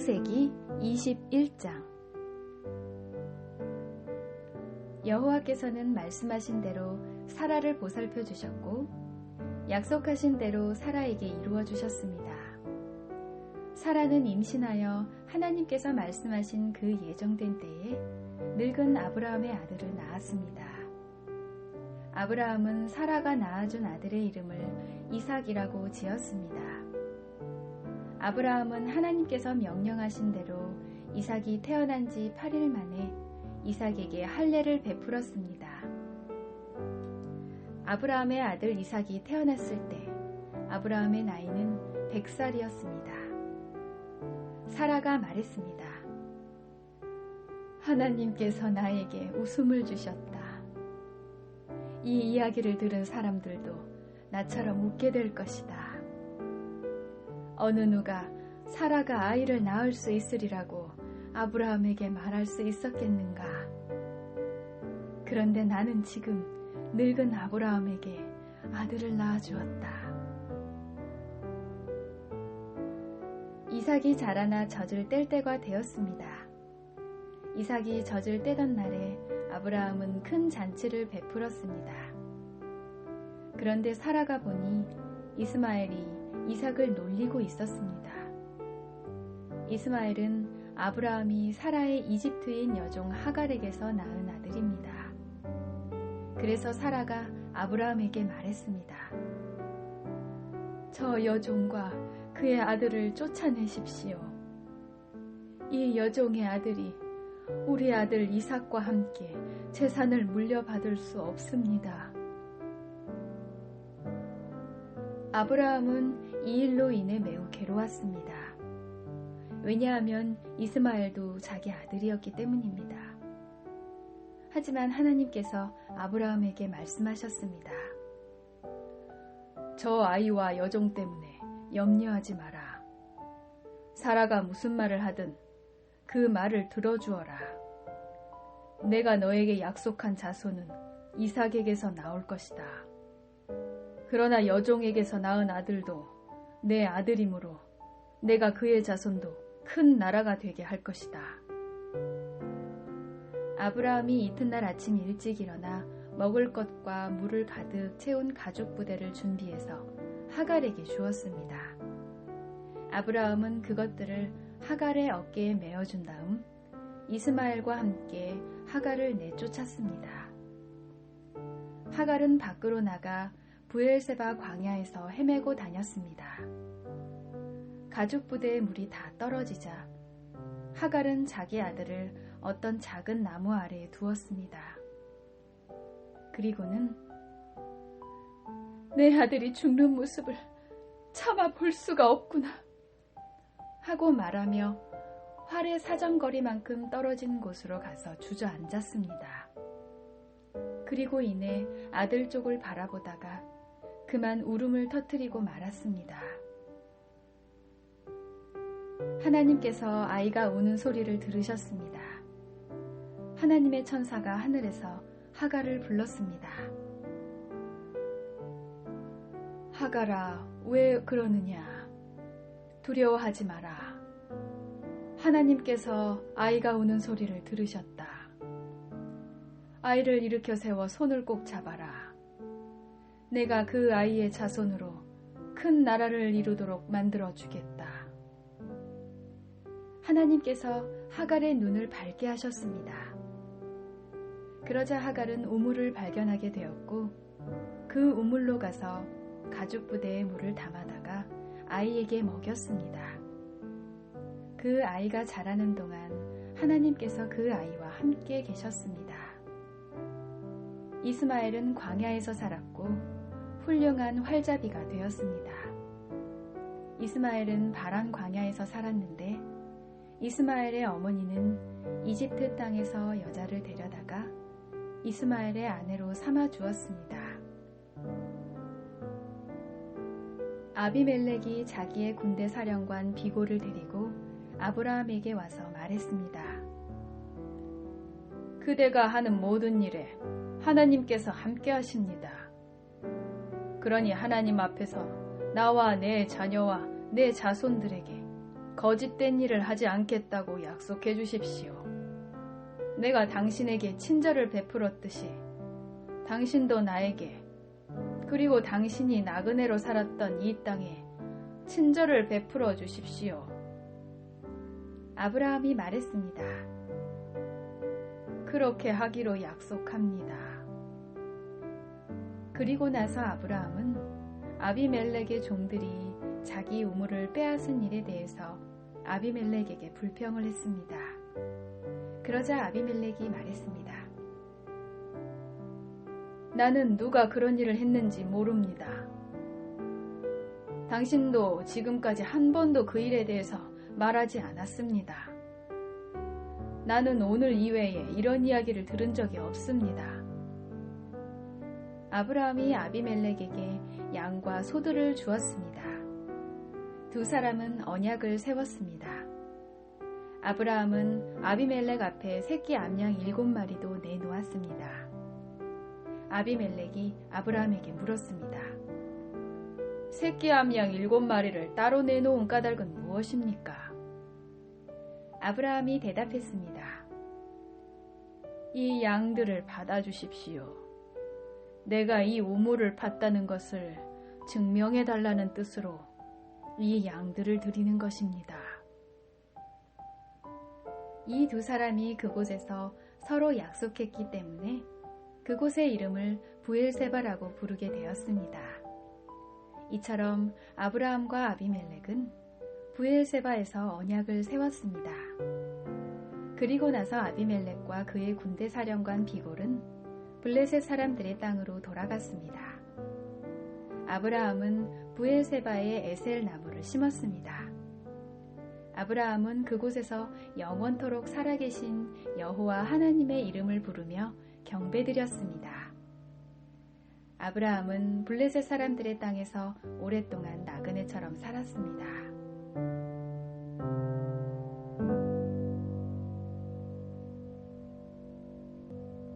창세기 21장. 여호와께서는 말씀하신 대로 사라를 보살펴 주셨고 약속하신 대로 사라에게 이루어 주셨습니다. 사라는 임신하여 하나님께서 말씀하신 그 예정된 때에 늙은 아브라함의 아들을 낳았습니다. 아브라함은 사라가 낳아준 아들의 이름을 이삭이라고 지었습니다. 아브라함은 하나님께서 명령하신 대로 이삭이 태어난 지 8일 만에 이삭에게 할례를 베풀었습니다. 아브라함의 아들 이삭이 태어났을 때 아브라함의 나이는 100살이었습니다. 사라가 말했습니다. 하나님께서 나에게 웃음을 주셨다. 이 이야기를 들은 사람들도 나처럼 웃게 될 것이다. 어느 누가 사라가 아이를 낳을 수 있으리라고 아브라함에게 말할 수 있었겠는가? 그런데 나는 지금 늙은 아브라함에게 아들을 낳아주었다. 이삭이 자라나 젖을 뗄 때가 되었습니다. 이삭이 젖을 떼던 날에 아브라함은 큰 잔치를 베풀었습니다. 그런데 사라가 보니 이스마엘이 이삭을 놀리고 있었습니다. 이스마엘은 아브라함이 사라의 이집트인 여종 하갈에게서 낳은 아들입니다. 그래서 사라가 아브라함에게 말했습니다. 저 여종과 그의 아들을 쫓아내십시오. 이 여종의 아들이 우리 아들 이삭과 함께 재산을 물려받을 수 없습니다. 아브라함은 이 일로 인해 매우 괴로웠습니다. 왜냐하면 이스마엘도 자기 아들이었기 때문입니다. 하지만 하나님께서 아브라함에게 말씀하셨습니다. 저 아이와 여종 때문에 염려하지 마라. 사라가 무슨 말을 하든 그 말을 들어주어라. 내가 너에게 약속한 자손은 이삭에게서 나올 것이다. 그러나 여종에게서 낳은 아들도 내 아들이므로 내가 그의 자손도 큰 나라가 되게 할 것이다. 아브라함이 이튿날 아침 일찍 일어나 먹을 것과 물을 가득 채운 가죽 부대를 준비해서 하갈에게 주었습니다. 아브라함은 그것들을 하갈의 어깨에 메어준 다음 이스마엘과 함께 하갈을 내쫓았습니다. 하갈은 밖으로 나가 브엘세바 광야에서 헤매고 다녔습니다. 가죽 부대의 물이 다 떨어지자 하갈은 자기 아들을 어떤 작은 나무 아래에 두었습니다. 그리고는 내 아들이 죽는 모습을 차마 볼 수가 없구나 하고 말하며 활의 사정거리만큼 떨어진 곳으로 가서 주저앉았습니다. 그리고 이내 아들 쪽을 바라보다가 그만 울음을 터뜨리고 말았습니다. 하나님께서 아이가 우는 소리를 들으셨습니다. 하나님의 천사가 하늘에서 하갈을 불렀습니다. 하갈아, 왜 그러느냐? 두려워하지 마라. 하나님께서 아이가 우는 소리를 들으셨다. 아이를 일으켜 세워 손을 꼭 잡아라. 내가 그 아이의 자손으로 큰 나라를 이루도록 만들어 주겠다. 하나님께서 하갈의 눈을 밝게 하셨습니다. 그러자 하갈은 우물을 발견하게 되었고 그 우물로 가서 가죽 부대에 물을 담아다가 아이에게 먹였습니다. 그 아이가 자라는 동안 하나님께서 그 아이와 함께 계셨습니다. 이스마엘은 광야에서 살았고 훌륭한 활잡이가 되었습니다. 이스마엘은 바란 광야에서 살았는데 이스마엘의 어머니는 이집트 땅에서 여자를 데려다가 이스마엘의 아내로 삼아 주었습니다. 아비멜렉이 자기의 군대 사령관 비골을 데리고 아브라함에게 와서 말했습니다. 그대가 하는 모든 일에 하나님께서 함께 하십니다. 그러니 하나님 앞에서 나와 내 자녀와 내 자손들에게 거짓된 일을 하지 않겠다고 약속해 주십시오. 내가 당신에게 친절을 베풀었듯이 당신도 나에게, 그리고 당신이 나그네로 살았던 이 땅에 친절을 베풀어 주십시오. 아브라함이 말했습니다. 그렇게 하기로 약속합니다. 그리고 나서 아브라함은 아비멜렉의 종들이 자기 우물을 빼앗은 일에 대해서 아비멜렉에게 불평을 했습니다. 그러자 아비멜렉이 말했습니다. 나는 누가 그런 일을 했는지 모릅니다. 당신도 지금까지 한 번도 그 일에 대해서 말하지 않았습니다. 나는 오늘 이외에 이런 이야기를 들은 적이 없습니다. 아브라함이 아비멜렉에게 양과 소들을 주었습니다. 두 사람은 언약을 세웠습니다. 아브라함은 아비멜렉 앞에 새끼 암양 7마리도 내놓았습니다. 아비멜렉이 아브라함에게 물었습니다. 새끼 암양 7마리를 따로 내놓은 까닭은 무엇입니까? 아브라함이 대답했습니다. 이 양들을 받아주십시오. 내가 이 우물을 팠다는 것을 증명해달라는 뜻으로 이 양들을 드리는 것입니다. 이 두 사람이 그곳에서 서로 약속했기 때문에 그곳의 이름을 부엘세바라고 부르게 되었습니다. 이처럼 아브라함과 아비멜렉은 부엘세바에서 언약을 세웠습니다. 그리고 나서 아비멜렉과 그의 군대 사령관 비골은 블레셋 사람들의 땅으로 돌아갔습니다. 아브라함은 부엘세바에 에셀 나무를 심었습니다. 아브라함은 그곳에서 영원토록 살아계신 여호와 하나님의 이름을 부르며 경배드렸습니다. 아브라함은 블레셋 사람들의 땅에서 오랫동안 나그네처럼 살았습니다.